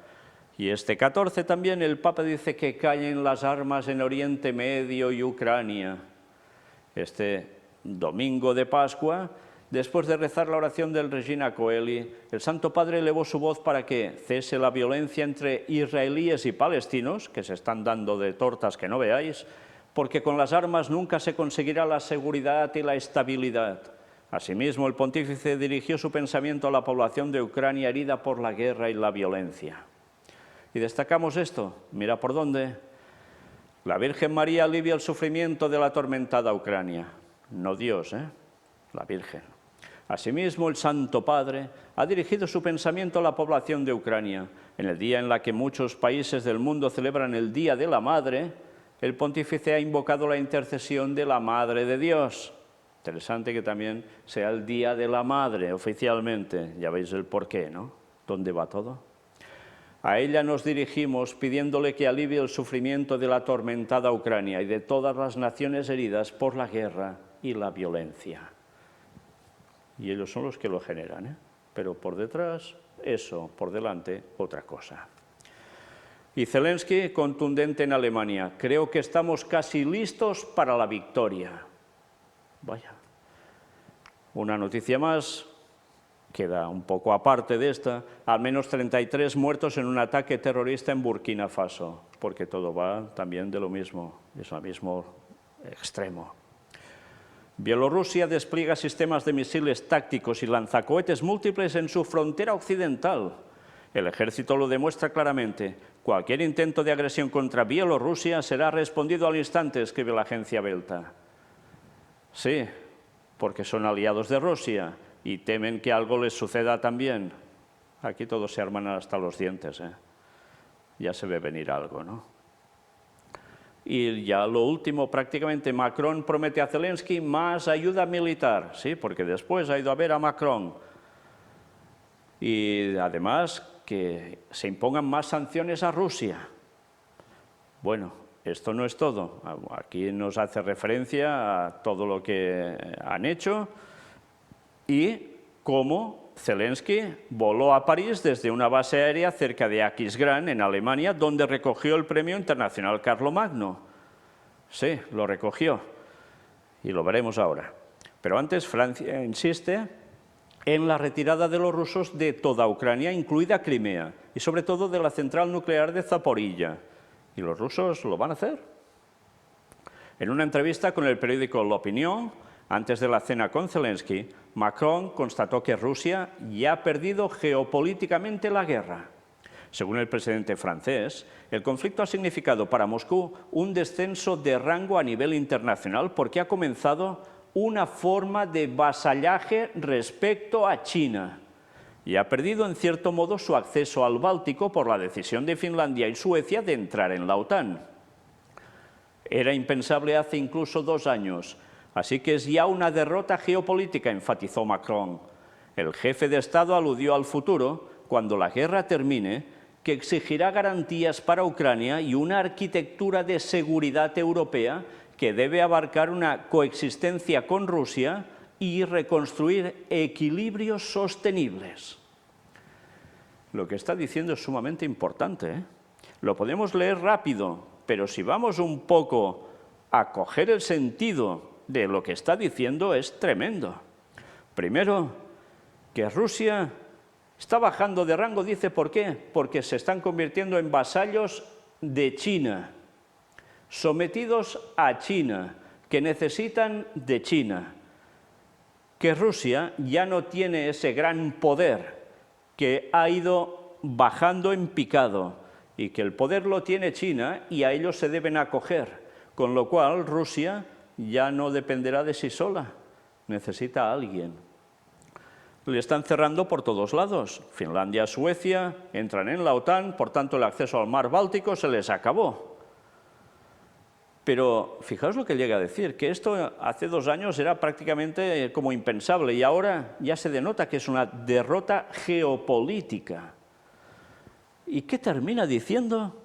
Y este 14 también el Papa dice que callen las armas en Oriente Medio y Ucrania. Este domingo de Pascua, después de rezar la oración del Regina Coeli, el Santo Padre elevó su voz para que cese la violencia entre israelíes y palestinos, que se están dando de tortas que no veáis, porque con las armas nunca se conseguirá la seguridad y la estabilidad. Asimismo, el pontífice dirigió su pensamiento a la población de Ucrania herida por la guerra y la violencia. Y destacamos esto, mira por dónde. La Virgen María alivia el sufrimiento de la atormentada Ucrania. No Dios, la Virgen. Asimismo, el Santo Padre ha dirigido su pensamiento a la población de Ucrania. En el día en el que muchos países del mundo celebran el Día de la Madre, el pontífice ha invocado la intercesión de la Madre de Dios. Interesante que también sea el Día de la Madre oficialmente. Ya veis el porqué, ¿no? ¿Dónde va todo? A ella nos dirigimos pidiéndole que alivie el sufrimiento de la atormentada Ucrania y de todas las naciones heridas por la guerra y la violencia. Y ellos son los que lo generan, ¿eh? Pero por detrás, eso, por delante, otra cosa. Y Zelensky, contundente en Alemania: creo que estamos casi listos para la victoria. Vaya. Una noticia más, queda un poco aparte de esta: al menos 33 muertos en un ataque terrorista en Burkina Faso, porque todo va también de lo mismo, es el mismo extremo. Bielorrusia despliega sistemas de misiles tácticos y lanzacohetes múltiples en su frontera occidental. El ejército lo demuestra claramente. Cualquier intento de agresión contra Bielorrusia será respondido al instante, escribe la agencia Belta. Sí, porque son aliados de Rusia y temen que algo les suceda también. Aquí todos se arman hasta los dientes, ¿eh? Ya se ve venir algo, ¿no? Y ya lo último, prácticamente, Macron promete a Zelensky más ayuda militar, sí, porque después ha ido a ver a Macron. Y además que se impongan más sanciones a Rusia. Bueno, esto no es todo. Aquí nos hace referencia a todo lo que han hecho y cómo Zelensky voló a París desde una base aérea cerca de Aquisgrán, en Alemania, donde recogió el Premio Internacional Carlomagno. Sí, lo recogió, y lo veremos ahora. Pero antes, Francia insiste en la retirada de los rusos de toda Ucrania, incluida Crimea, y sobre todo de la central nuclear de Zaporilla. ¿Y los rusos lo van a hacer? En una entrevista con el periódico L'Opinion, antes de la cena con Zelensky, Macron constató que Rusia ya ha perdido geopolíticamente la guerra. Según el presidente francés, el conflicto ha significado para Moscú un descenso de rango a nivel internacional porque ha comenzado una forma de vasallaje respecto a China y ha perdido en cierto modo su acceso al Báltico por la decisión de Finlandia y Suecia de entrar en la OTAN. Era impensable hace incluso 2 años. Así que es ya una derrota geopolítica, enfatizó Macron. El jefe de Estado aludió al futuro, cuando la guerra termine, que exigirá garantías para Ucrania y una arquitectura de seguridad europea que debe abarcar una coexistencia con Rusia y reconstruir equilibrios sostenibles. Lo que está diciendo es sumamente importante, ¿eh? Lo podemos leer rápido, pero si vamos un poco a coger el sentido de lo que está diciendo, es tremendo. Primero, que Rusia está bajando de rango, dice, ¿por qué? Porque se están convirtiendo en vasallos de China, sometidos a China, que necesitan de China. Que Rusia ya no tiene ese gran poder, que ha ido bajando en picado, y que el poder lo tiene China y a ellos se deben acoger, con lo cual Rusia ya no dependerá de sí sola, necesita a alguien. Le están cerrando por todos lados. Finlandia, Suecia entran en la OTAN, por tanto el acceso al mar Báltico se les acabó. Pero fijaos lo que llega a decir, que esto hace 2 años era prácticamente como impensable y ahora ya se denota que es una derrota geopolítica. ¿Y qué termina diciendo?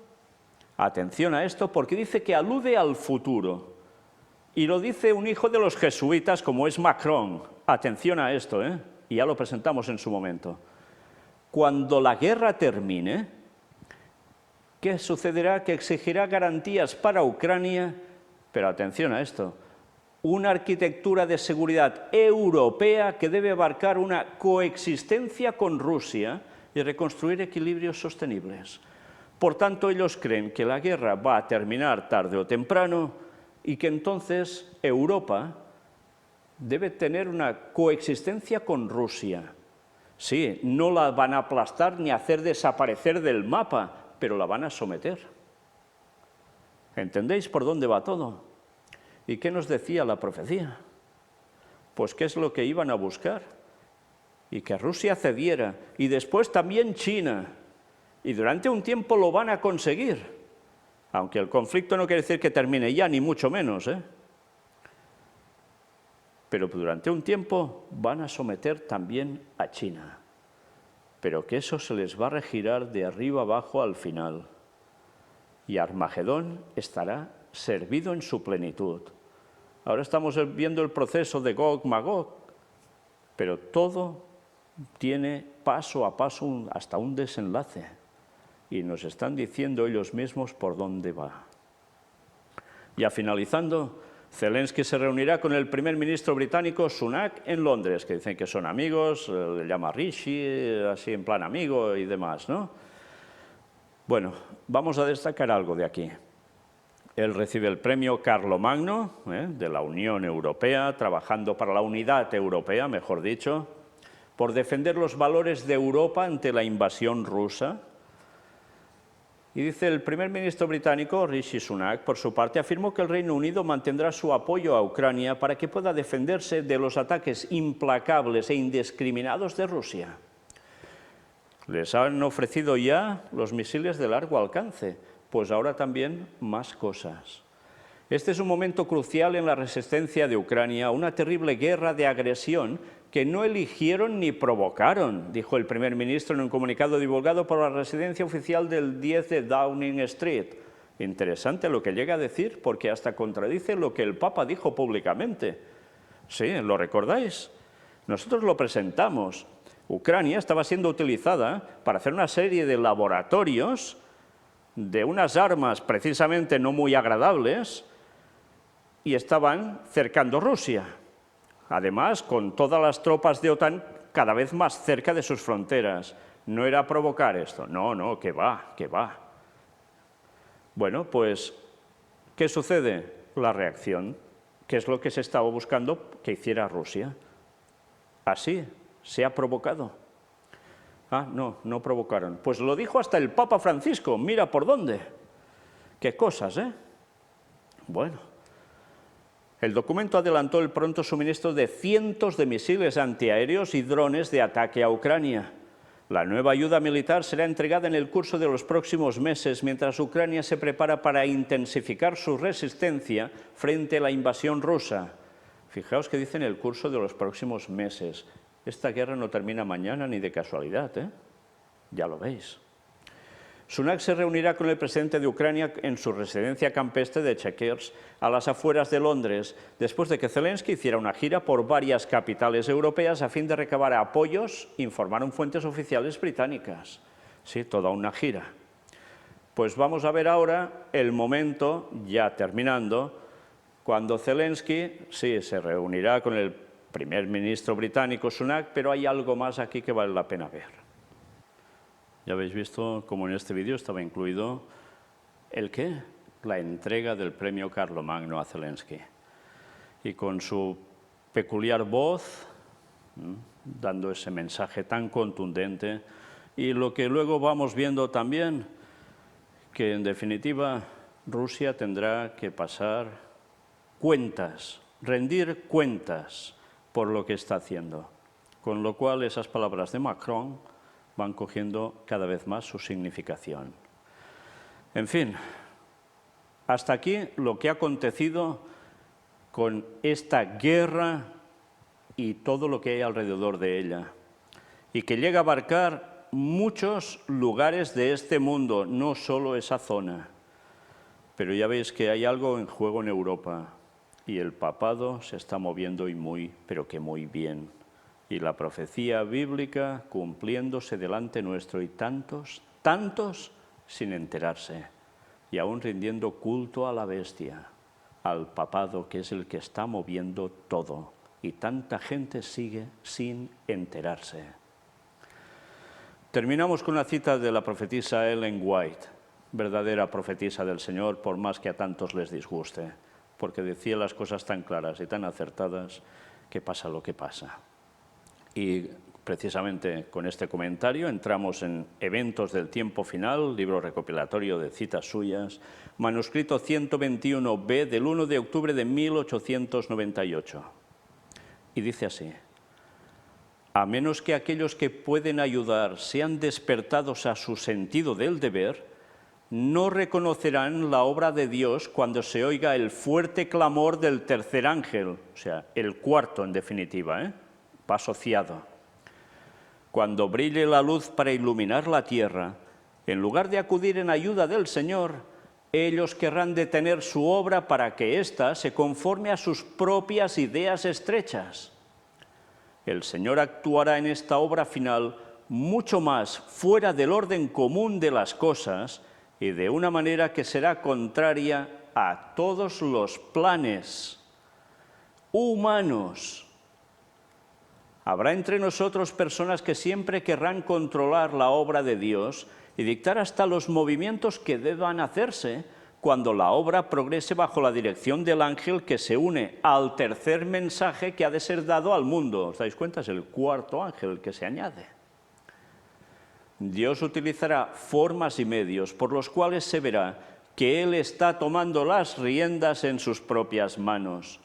Atención a esto, porque dice que alude al futuro. Y lo dice un hijo de los jesuitas como es Macron. Atención a esto, ¿eh? Y ya lo presentamos en su momento. Cuando la guerra termine, ¿qué sucederá? Que exigirá garantías para Ucrania, pero atención a esto, una arquitectura de seguridad europea que debe abarcar una coexistencia con Rusia y reconstruir equilibrios sostenibles. Por tanto, ellos creen que la guerra va a terminar tarde o temprano y que entonces Europa debe tener una coexistencia con Rusia. Sí, no la van a aplastar ni hacer desaparecer del mapa, pero la van a someter. ¿Entendéis por dónde va todo? ¿Y qué nos decía la profecía? Pues ¿qué es lo que iban a buscar? Y que Rusia cediera, y después también China, y durante un tiempo lo van a conseguir, aunque el conflicto no quiere decir que termine ya, ni mucho menos, pero durante un tiempo van a someter también a China, pero que eso se les va a regirar de arriba abajo al final, y Armagedón estará servido en su plenitud. Ahora estamos viendo el proceso de Gog-Magog, pero todo tiene paso a paso hasta un desenlace, y nos están diciendo ellos mismos por dónde va. Ya finalizando, Zelensky se reunirá con el primer ministro británico Sunak en Londres, que dicen que son amigos, le llama Rishi, así en plan amigo y demás, ¿no? Bueno, vamos a destacar algo de aquí. Él recibe el premio Carlomagno de la Unión Europea, trabajando para la unidad europea, mejor dicho, por defender los valores de Europa ante la invasión rusa. Y dice el primer ministro británico, Rishi Sunak, por su parte, afirmó que el Reino Unido mantendrá su apoyo a Ucrania para que pueda defenderse de los ataques implacables e indiscriminados de Rusia. Les han ofrecido ya los misiles de largo alcance, pues ahora también más cosas. Este es un momento crucial en la resistencia de Ucrania a una terrible guerra de agresión que no eligieron ni provocaron, dijo el primer ministro en un comunicado divulgado por la residencia oficial del 10 de Downing Street. Interesante lo que llega a decir, porque hasta contradice lo que el Papa dijo públicamente. Sí, ¿lo recordáis? Nosotros lo presentamos. Ucrania estaba siendo utilizada para hacer una serie de laboratorios de unas armas precisamente no muy agradables, y estaban cercando Rusia. Además, con todas las tropas de OTAN cada vez más cerca de sus fronteras. No era provocar esto. No, que va, que va. Bueno, pues, ¿qué sucede? La reacción, que es lo que se estaba buscando que hiciera Rusia. Así, se ha provocado. Ah, no provocaron. Pues lo dijo hasta el Papa Francisco, mira por dónde. Qué cosas, ¿eh? Bueno. El documento adelantó el pronto suministro de cientos de misiles antiaéreos y drones de ataque a Ucrania. La nueva ayuda militar será entregada en el curso de los próximos meses, mientras Ucrania se prepara para intensificar su resistencia frente a la invasión rusa. Fijaos que dice en el curso de los próximos meses. Esta guerra no termina mañana ni de casualidad, ¿eh? Ya lo veis. Sunak se reunirá con el presidente de Ucrania en su residencia campestre de Chequers, a las afueras de Londres, después de que Zelensky hiciera una gira por varias capitales europeas a fin de recabar apoyos, informaron fuentes oficiales británicas. Sí, toda una gira. Pues vamos a ver ahora el momento, ya terminando, cuando Zelensky, sí, se reunirá con el primer ministro británico Sunak, pero hay algo más aquí que vale la pena ver. Ya habéis visto cómo en este vídeo estaba incluido ¿el qué? La entrega del premio Carlomagno a Zelensky. Y con su peculiar voz, dando ese mensaje tan contundente, y lo que luego vamos viendo también, que en definitiva Rusia tendrá que pasar cuentas, rendir cuentas por lo que está haciendo. Con lo cual esas palabras de Macron van cogiendo cada vez más su significación. En fin, hasta aquí lo que ha acontecido con esta guerra y todo lo que hay alrededor de ella, y que llega a abarcar muchos lugares de este mundo, no solo esa zona. Pero ya veis que hay algo en juego en Europa, y el papado se está moviendo y pero que muy bien. Y la profecía bíblica cumpliéndose delante nuestro, y tantos sin enterarse, y aún rindiendo culto a la bestia, al papado, que es el que está moviendo todo, y tanta gente sigue sin enterarse. Terminamos con una cita de la profetisa Ellen White, verdadera profetisa del Señor, por más que a tantos les disguste, porque decía las cosas tan claras y tan acertadas que pasa lo que pasa. Y precisamente con este comentario entramos en Eventos del Tiempo Final, libro recopilatorio de citas suyas, manuscrito 121b del 1 de octubre de 1898. Y dice así: a menos que aquellos que pueden ayudar sean despertados a su sentido del deber, no reconocerán la obra de Dios cuando se oiga el fuerte clamor del tercer ángel, o sea, el cuarto en definitiva, va asociado. Cuando brille la luz para iluminar la tierra, en lugar de acudir en ayuda del Señor, ellos querrán detener su obra para que ésta se conforme a sus propias ideas estrechas. El Señor actuará en esta obra final mucho más fuera del orden común de las cosas y de una manera que será contraria a todos los planes humanos. Habrá entre nosotros personas que siempre querrán controlar la obra de Dios y dictar hasta los movimientos que deban hacerse cuando la obra progrese bajo la dirección del ángel que se une al tercer mensaje que ha de ser dado al mundo. ¿Os dais cuenta? Es el cuarto ángel que se añade. Dios utilizará formas y medios por los cuales se verá que Él está tomando las riendas en sus propias manos.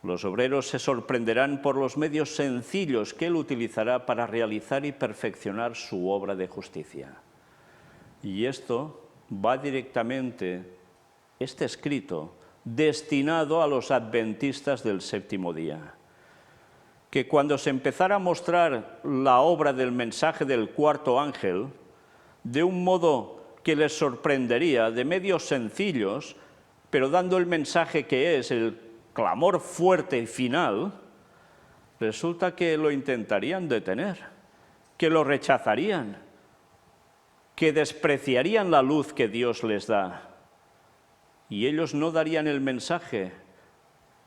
Los obreros se sorprenderán por los medios sencillos que Él utilizará para realizar y perfeccionar su obra de justicia. Y esto va directamente, este escrito, destinado a los adventistas del séptimo día. Que cuando se empezara a mostrar la obra del mensaje del cuarto ángel, de un modo que les sorprendería, de medios sencillos, pero dando el mensaje que es el clamor fuerte y final, resulta que lo intentarían detener, que lo rechazarían, que despreciarían la luz que Dios les da. Y ellos no darían el mensaje,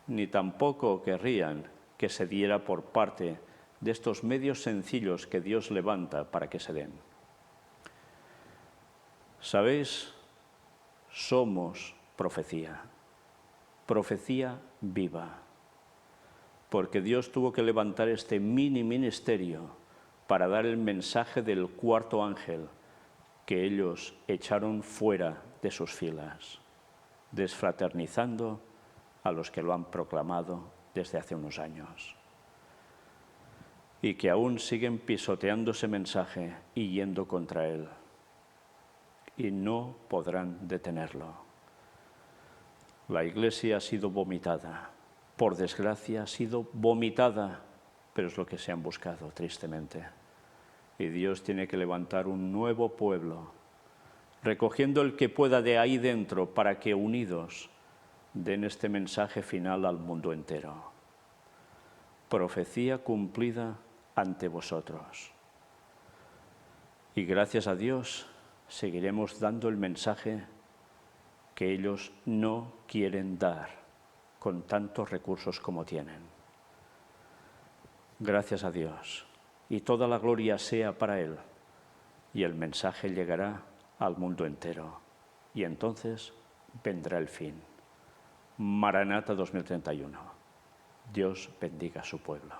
ni tampoco querrían que se diera por parte de estos medios sencillos que Dios levanta para que se den. ¿Sabéis? Somos profecía, profecía viva, porque Dios tuvo que levantar este mini ministerio para dar el mensaje del cuarto ángel que ellos echaron fuera de sus filas, desfraternizando a los que lo han proclamado desde hace unos años y que aún siguen pisoteando ese mensaje y yendo contra él, y no podrán detenerlo. La Iglesia ha sido vomitada, por desgracia ha sido vomitada, pero es lo que se han buscado, tristemente. Y Dios tiene que levantar un nuevo pueblo, recogiendo el que pueda de ahí dentro para que unidos den este mensaje final al mundo entero. Profecía cumplida ante vosotros. Y gracias a Dios seguiremos dando el mensaje que ellos no quieren dar con tantos recursos como tienen. Gracias a Dios. Y toda la gloria sea para Él. Y el mensaje llegará al mundo entero. Y entonces vendrá el fin. Maranata 2031. Dios bendiga a su pueblo.